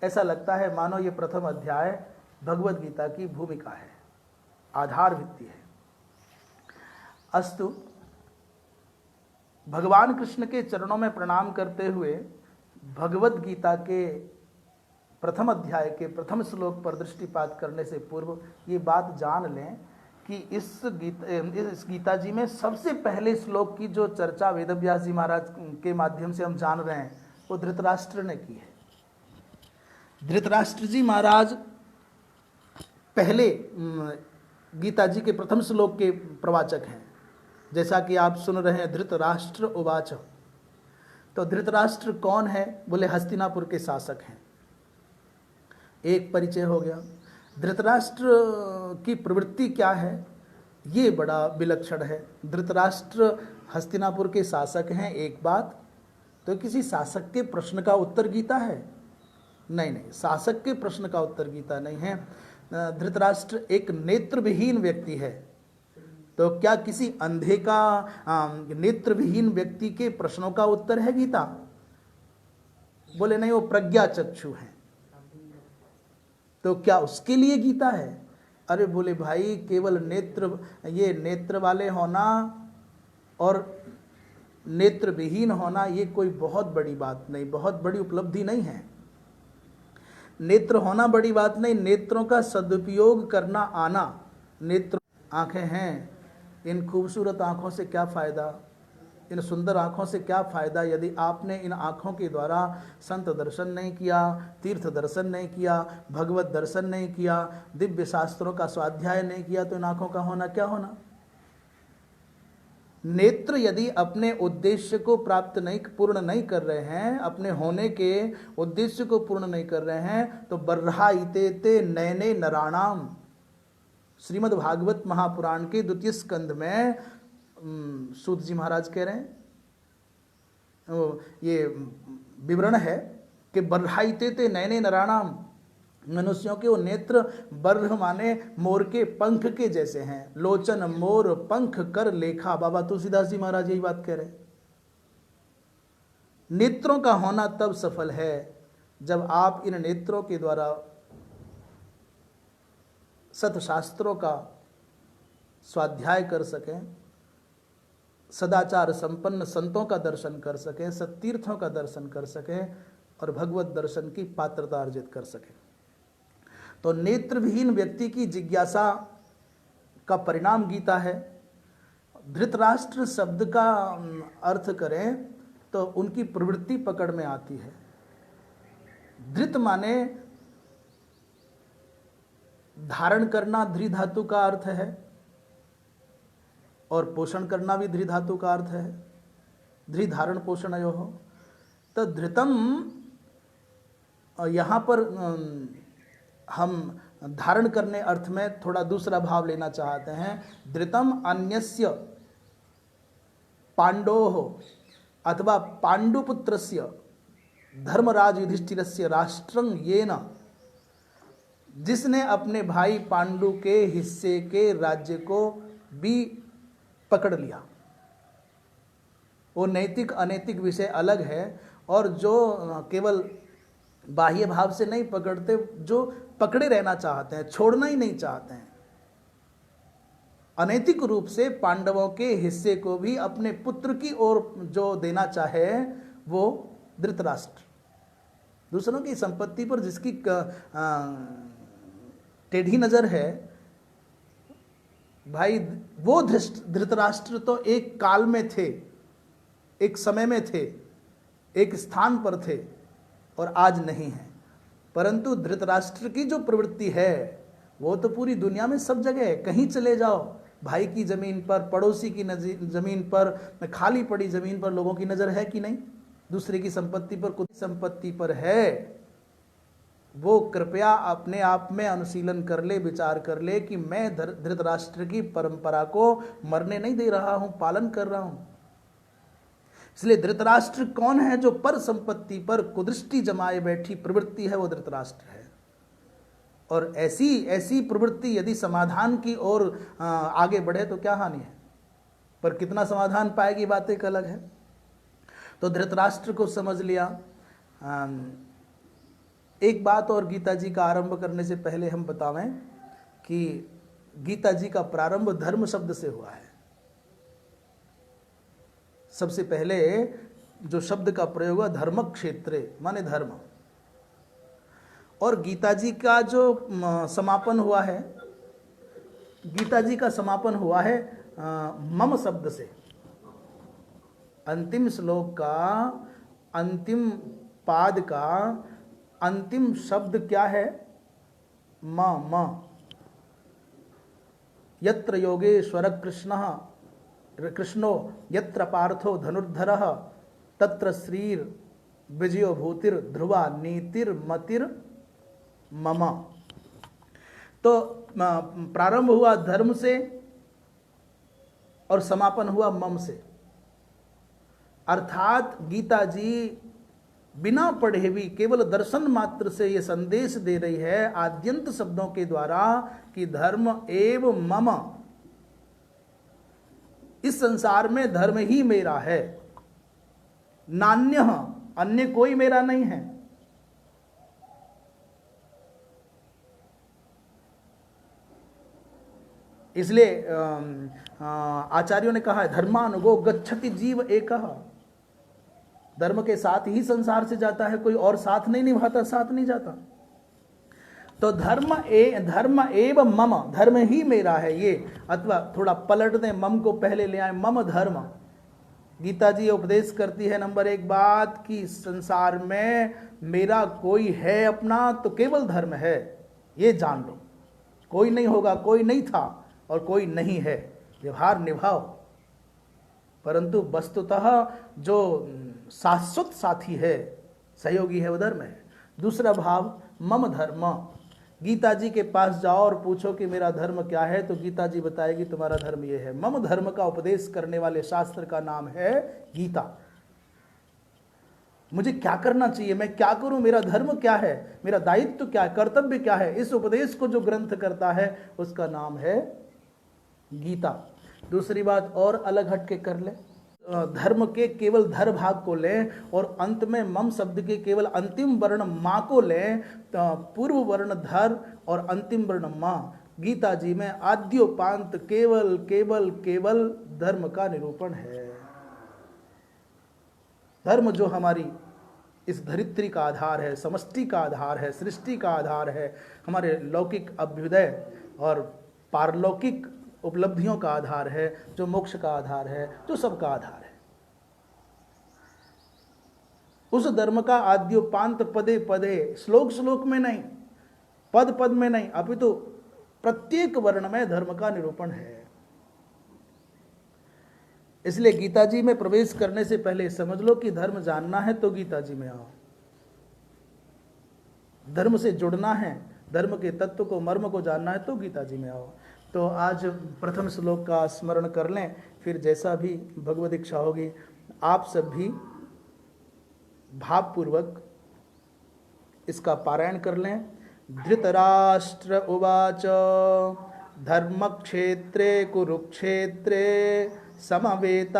ऐसा लगता है मानो ये प्रथम अध्याय भगवत गीता की भूमिका है, आधार भित्ति है। अस्तु, भगवान कृष्ण के चरणों में प्रणाम करते हुए भगवत गीता के प्रथम अध्याय के प्रथम श्लोक पर दृष्टिपात करने से पूर्व ये बात जान लें कि इस गीता जी में सबसे पहले श्लोक की जो चर्चा वेदव्यास जी महाराज के माध्यम से हम जान रहे हैं वो धृतराष्ट्र ने की है। धृतराष्ट्र जी महाराज पहले गीता जी के प्रथम श्लोक के प्रवाचक हैं, जैसा कि आप सुन रहे हैं धृतराष्ट्र उवाच। तो धृतराष्ट्र कौन है? बोले हस्तिनापुर के शासक हैं। एक परिचय हो गया। धृतराष्ट्र की प्रवृत्ति क्या है ये बड़ा विलक्षण है। धृतराष्ट्र हस्तिनापुर के शासक हैं एक बात, तो किसी शासक के प्रश्न का उत्तर गीता है? नहीं, शासक के प्रश्न का उत्तर गीता नहीं है। धृतराष्ट्र एक नेत्रविहीन व्यक्ति है, तो क्या किसी अंधे का नेत्रविहीन व्यक्ति के प्रश्नों का उत्तर है गीता? बोले नहीं, वो प्रज्ञा चक्षु है, तो क्या उसके लिए गीता है? अरे बोले भाई, केवल नेत्र वाले होना और नेत्र विहीन होना ये कोई बहुत बड़ी बात नहीं, बहुत बड़ी उपलब्धि नहीं है। नेत्र होना बड़ी बात नहीं, नेत्रों का सदुपयोग करना आना। नेत्र आंखें हैं, इन खूबसूरत आंखों से क्या फ़ायदा, इन सुंदर आँखों से क्या फ़ायदा यदि आपने इन आँखों के द्वारा संत दर्शन नहीं किया, तीर्थ दर्शन नहीं किया, भगवत दर्शन नहीं किया, दिव्य शास्त्रों का स्वाध्याय नहीं किया, तो इन आँखों का होना क्या होना? नेत्र यदि अपने उद्देश्य को पूर्ण नहीं कर रहे हैं, अपने होने के उद्देश्य को पूर्ण नहीं कर रहे हैं, तो बर्हाइते ते नयने नराणाम, श्रीमद् भागवत महापुराण के द्वितीय स्कंद में सूत जी महाराज कह रहे हैं, ये विवरण है कि बर्हाइते ते नयने नराणाम, मनुष्यों के वो नेत्र बर्ह माने मोर के पंख के जैसे हैं। लोचन मोर पंख कर लेखा, बाबा तुलसीदास जी महाराज यही बात कह रहे हैं। नेत्रों का होना तब सफल है जब आप इन नेत्रों के द्वारा सतशास्त्रों का स्वाध्याय कर सकें, सदाचार संपन्न संतों का दर्शन कर सकें, सत्तीर्थों का दर्शन कर सकें और भगवत दर्शन की पात्रता अर्जित कर सकें। तो नेत्रविहीन व्यक्ति की जिज्ञासा का परिणाम गीता है। धृतराष्ट्र शब्द का अर्थ करें तो उनकी प्रवृत्ति पकड़ में आती है। धृत माने धारण करना, धृ धातु का अर्थ है, और पोषण करना भी धृ धातु का अर्थ है। धृ धारण पोषण अयो हो। तो धृतम यहाँ पर हम धारण करने अर्थ में थोड़ा दूसरा भाव लेना चाहते हैं। धृतम अन्यस्य पांडोः अथवा पांडुपुत्रस्य धर्मराज युधिष्ठिरस्य राष्ट्रं येन, जिसने अपने भाई पांडु के हिस्से के राज्य को भी पकड़ लिया। वो नैतिक अनैतिक विषय अलग है, और जो केवल बाह्य भाव से नहीं पकड़ते, जो पकड़े रहना चाहते हैं, छोड़ना ही नहीं चाहते हैं, अनैतिक रूप से पांडवों के हिस्से को भी अपने पुत्र की ओर जो देना चाहे, वो धृतराष्ट्र। दूसरों की संपत्ति पर जिसकी टेढ़ी नजर है, भाई वो धृतराष्ट्र तो एक काल में थे, एक समय में थे, एक स्थान पर थे, और आज नहीं है। परंतु धृतराष्ट्र की जो प्रवृत्ति है वो तो पूरी दुनिया में सब जगह है। कहीं चले जाओ, भाई की जमीन पर, पड़ोसी की जमीन पर, खाली पड़ी जमीन पर लोगों की नजर है कि नहीं? दूसरे की संपत्ति पर, खुद की संपत्ति पर है। वो कृपया अपने आप में अनुशीलन कर ले, विचार कर ले कि मैं धृतराष्ट्र की परंपरा को मरने नहीं दे रहा हूं, पालन कर रहा हूं। इसलिए धृतराष्ट्र कौन है? जो पर संपत्ति पर कुदृष्टि जमाए बैठी प्रवृत्ति है, वो धृतराष्ट्र है। और ऐसी प्रवृत्ति यदि समाधान की ओर आगे बढ़े तो क्या हानि है, पर कितना समाधान पाएगी बात एक अलग है। तो धृतराष्ट्र को समझ लिया। एक बात और गीता जी का आरंभ करने से पहले हम बतावें कि गीता जी का प्रारंभ धर्म शब्द से हुआ है। सबसे पहले जो शब्द का प्रयोग हुआ, धर्म क्षेत्रे माने धर्म। और गीता जी का जो समापन हुआ है, गीता जी का समापन हुआ है मम शब्द से। अंतिम श्लोक का अंतिम पाद का अंतिम शब्द क्या है? म। यत्र योगेश्वर कृष्णो यत्र पार्थो धनुर्धरः तत्र श्रीर विजयो भूतिर ध्रुवा नीतिर मतिर मम। तो प्रारंभ हुआ धर्म से और समापन हुआ मम से। अर्थात गीता जी बिना पढ़े भी केवल दर्शन मात्र से ये संदेश दे रही है आद्यंत शब्दों के द्वारा कि धर्म एव मम, इस संसार में धर्म ही मेरा है, नान्यः, अन्य कोई मेरा नहीं है। इसलिए आचार्यों ने कहा है धर्मानुगो गच्छति जीव एकः। धर्म के साथ ही संसार से जाता है, कोई और साथ नहीं निभाता, साथ नहीं जाता। तो धर्म एव मम, धर्म ही मेरा है ये। अथवा थोड़ा पलट दें, मम को पहले ले आए, मम धर्म। गीता जी उपदेश करती है नंबर एक बात कि संसार में मेरा कोई है अपना तो केवल धर्म है, ये जान लो। कोई नहीं होगा, कोई नहीं था और कोई नहीं है, व्यवहार निभाओ। परंतु वस्तुतः जो शाश्वत साथी है, सहयोगी है, वो धर्म है। दूसरा भाव मम धर्म। गीता जी के पास जाओ और पूछो कि मेरा धर्म क्या है, तो गीता जी बताएगी तुम्हारा धर्म ये है। मम धर्म का उपदेश करने वाले शास्त्र का नाम है गीता। मुझे क्या करना चाहिए, मैं क्या करूं, मेरा धर्म क्या है, मेरा दायित्व क्या है, कर्तव्य क्या है, इस उपदेश को जो ग्रंथ करता है उसका नाम है गीता। दूसरी बात और अलग हट के कर ले, धर्म के केवल धर भाग को लें और अंत में मम शब्द के केवल अंतिम वर्ण माँ को लें, तो पूर्व वर्ण धर और अंतिम वर्ण माँ। गीता जी में आद्योपांत केवल केवल केवल धर्म का निरूपण है। धर्म जो हमारी इस धरित्री का आधार है, समष्टि का आधार है, सृष्टि का आधार है, हमारे लौकिक अभ्युदय और पारलौकिक उपलब्धियों का आधार है, जो मोक्ष का आधार है, जो सबका आधार है। उस धर्म का आद्योपांत पदे पदे, श्लोक श्लोक में नहीं, पद पद में नहीं, अपितु प्रत्येक वर्ण में धर्म का निरूपण है। इसलिए गीता जी में प्रवेश करने से पहले समझ लो कि धर्म जानना है तो गीता जी में आओ, धर्म से जुड़ना है, धर्म के तत्व को, मर्म को जानना है तो गीता जी में आओ। तो आज प्रथम श्लोक का स्मरण कर लें, फिर जैसा भी भगवद इच्छा होगी आप सब भी भावपूर्वक इसका पारायण कर लें। धृतराष्ट्र उवाच धर्मक्षेत्रे कुरुक्षेत्रे समवेतायुयुत्सवः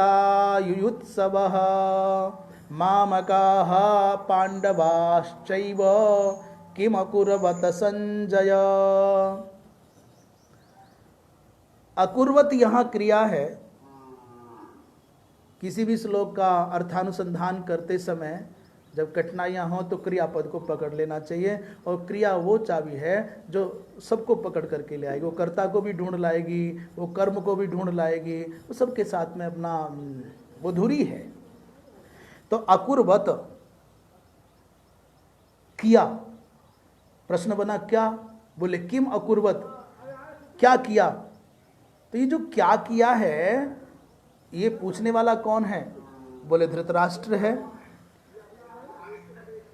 मामकाः पांडवाश्चैव किमकुर्वत संजय। अकुर्वत यहाँ क्रिया है। किसी भी श्लोक का अर्थानुसंधान करते समय जब कठिनाइयाँ हों तो क्रियापद को पकड़ लेना चाहिए, और क्रिया वो चाबी है जो सबको पकड़ करके ले आएगी। वो कर्ता को भी ढूंढ लाएगी, वो कर्म को भी ढूंढ लाएगी, वो सबके साथ में अपना वो धुरी है। तो अकुर्वत किया, प्रश्न बना क्या, बोले किम अकुर्वत, क्या किया। तो ये जो क्या किया है ये पूछने वाला कौन है, बोले धृतराष्ट्र है।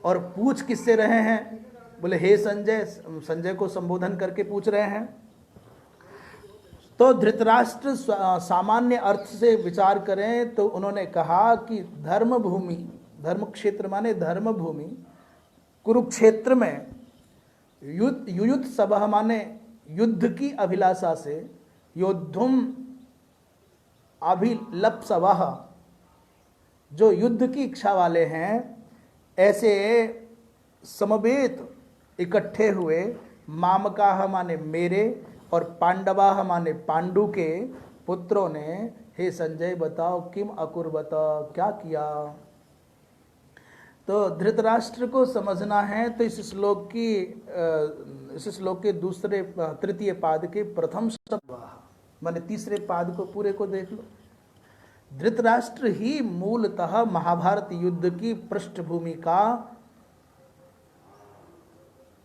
और पूछ किससे रहे हैं, बोले हे संजय, संजय को संबोधन करके पूछ रहे हैं। तो धृतराष्ट्र सामान्य अर्थ से विचार करें तो उन्होंने कहा कि धर्म भूमि, धर्म क्षेत्र माने धर्म भूमि, कुरुक्षेत्र में युयुत्सवः माने युद्ध की अभिलाषा से, योद्धुम अभिलप्सवः जो युद्ध की इच्छा वाले हैं, ऐसे समवेत इकट्ठे हुए, मामकाः माने मेरे और पांडवाः माने पांडु के पुत्रों ने, हे संजय बताओ किम अकुर्वत, क्या किया। तो धृतराष्ट्र को समझना है तो इस श्लोक के दूसरे तृतीय पाद के प्रथम शब्द माने तीसरे पाद को पूरे को देख लो। धृतराष्ट्र ही मूलतः महाभारत युद्ध की पृष्ठभूमि का,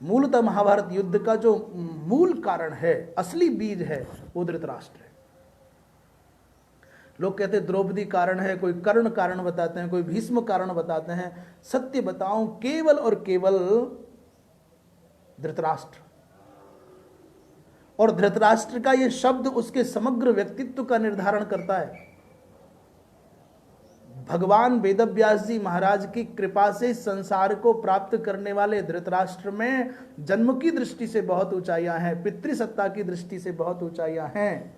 मूलतः महाभारत युद्ध का जो मूल कारण है, असली बीज है, वो धृतराष्ट्र है। लोग कहते हैं द्रौपदी कारण है, कोई कर्ण कारण बताते हैं, कोई भीष्म कारण बताते हैं। सत्य बताऊं, केवल और केवल धृतराष्ट्र। और धृतराष्ट्र का ये शब्द उसके समग्र व्यक्तित्व का निर्धारण करता है। भगवान वेदव्यास जी महाराज की कृपा से संसार को प्राप्त करने वाले धृतराष्ट्र में जन्म की दृष्टि से बहुत ऊंचाइयां हैं, पितृसत्ता की दृष्टि से बहुत ऊंचाइयां हैं,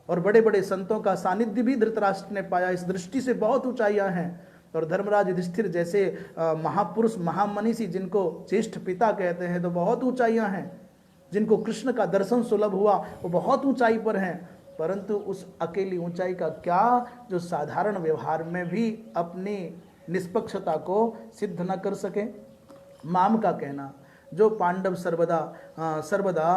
और बड़े बड़े संतों का सानिध्य भी धृतराष्ट्र ने पाया, इस दृष्टि से बहुत ऊंचाइयां हैं। और धर्मराज युधिष्ठिर जैसे महापुरुष, महामनीषी, जिनको ज्येष्ठ पिता कहते हैं, तो बहुत ऊंचाइयां हैं। जिनको कृष्ण का दर्शन सुलभ हुआ वो बहुत ऊंचाई पर हैं। परंतु उस अकेली ऊंचाई का क्या जो साधारण व्यवहार में भी अपनी निष्पक्षता को सिद्ध न कर सके। माम का कहना, जो पांडव सर्वदा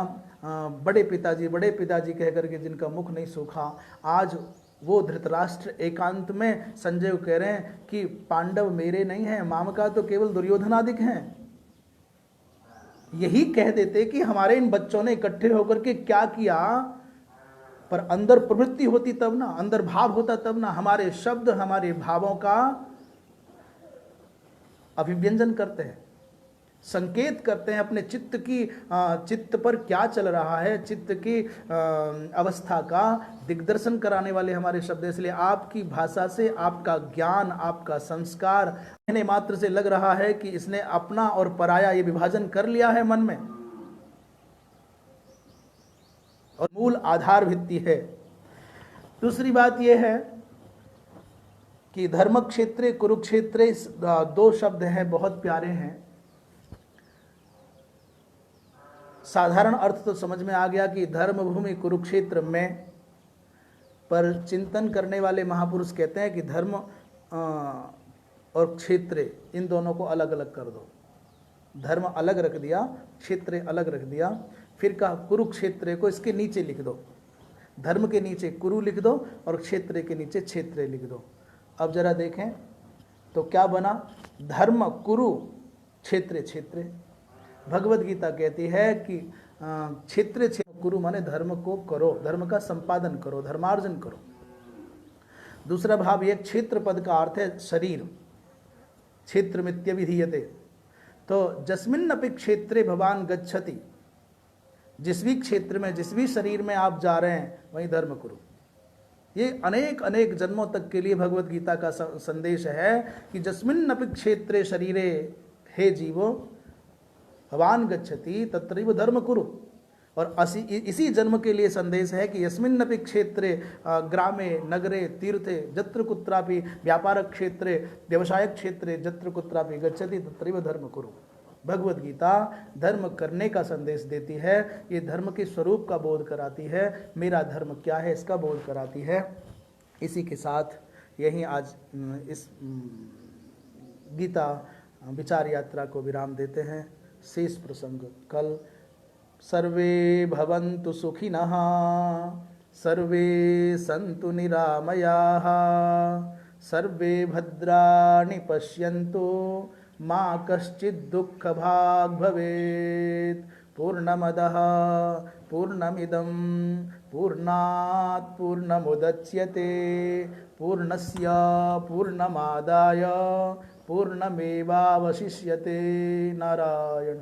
बड़े पिताजी कह करके जिनका मुख नहीं सूखा, आज वो धृतराष्ट्र एकांत में संजय को कह रहे हैं कि पांडव मेरे नहीं हैं, माम का तो केवल दुर्योधनादिक हैं। यही कह देते कि हमारे इन बच्चों ने इकट्ठे होकर के क्या किया, पर अंदर प्रवृत्ति होती तब ना, अंदर भाव होता तब ना। हमारे शब्द हमारे भावों का अभिव्यंजन करते हैं, संकेत करते हैं अपने चित्त पर क्या चल रहा है, चित्त की अवस्था का दिग्दर्शन कराने वाले हमारे शब्द। इसलिए आपकी भाषा से आपका ज्ञान, आपका संस्कार कहने मात्र से लग रहा है कि इसने अपना और पराया ये विभाजन कर लिया है मन में, और मूल आधार भित्ति है। दूसरी बात यह है कि धर्म क्षेत्रे कुरुक्षेत्रे, दो शब्द हैं, बहुत प्यारे हैं। साधारण अर्थ तो समझ में आ गया कि धर्म भूमि कुरुक्षेत्र में, पर चिंतन करने वाले महापुरुष कहते हैं कि धर्म और क्षेत्रे, इन दोनों को अलग अलग कर दो। धर्म अलग रख दिया, क्षेत्रे अलग रख दिया। फिर कहा कुरुक्षेत्र को इसके नीचे लिख दो, धर्म के नीचे कुरु लिख दो और क्षेत्र के नीचे क्षेत्रे लिख दो। अब जरा देखें तो क्या बना, धर्म कुरु क्षेत्रे क्षेत्रे। भगवत गीता कहती है कि क्षेत्रे क्षेत्र कुरु माने धर्म को करो, धर्म का संपादन करो, धर्मार्जन करो। दूसरा भाव ये क्षेत्र पद का अर्थ है शरीर, क्षेत्र मित्यभिधीयते। तो जस्मिन् अपि क्षेत्रे भवान गच्छति, जिस भी क्षेत्र में, जिस भी शरीर में आप जा रहे हैं वहीं धर्म करो। ये अनेक अनेक जन्मों तक के लिए भगवत गीता का संदेश है कि जस्मिन् अपि क्षेत्रे शरीरे, हे जीवो भवान गच्छति तत्रैव धर्म कुरु। और इसी जन्म के लिए संदेश है कि यस्मिन् अपि क्षेत्रे ग्रामे नगरे तीर्थे जत्र कुत्रापि व्यापार क्षेत्रे व्यवसाय क्षेत्रे जत्र कुत्रापि गच्छति तत्रैव धर्म कुरु। भगवत गीता धर्म करने का संदेश देती है, ये धर्म के स्वरूप का बोध कराती है, मेरा धर्म क्या है इसका बोध कराती है। इसी के साथ यहीं आज इस गीता विचार यात्रा को विराम देते हैं। शेष प्रसंग कल। सर्वे भवन्तु सुखिनः, सर्वे सन्तु निरामयाः, सर्वे भद्राणि पश्यन्तु, मा कश्चित् दुःखभाग् भवेत्। पूर्णमदः पूर्णमिदं पूर्णात् पूर्णमुदच्यते, पूर्णस्य पूर्णमादाय पूर्णमेवावशिष्यते। नारायण।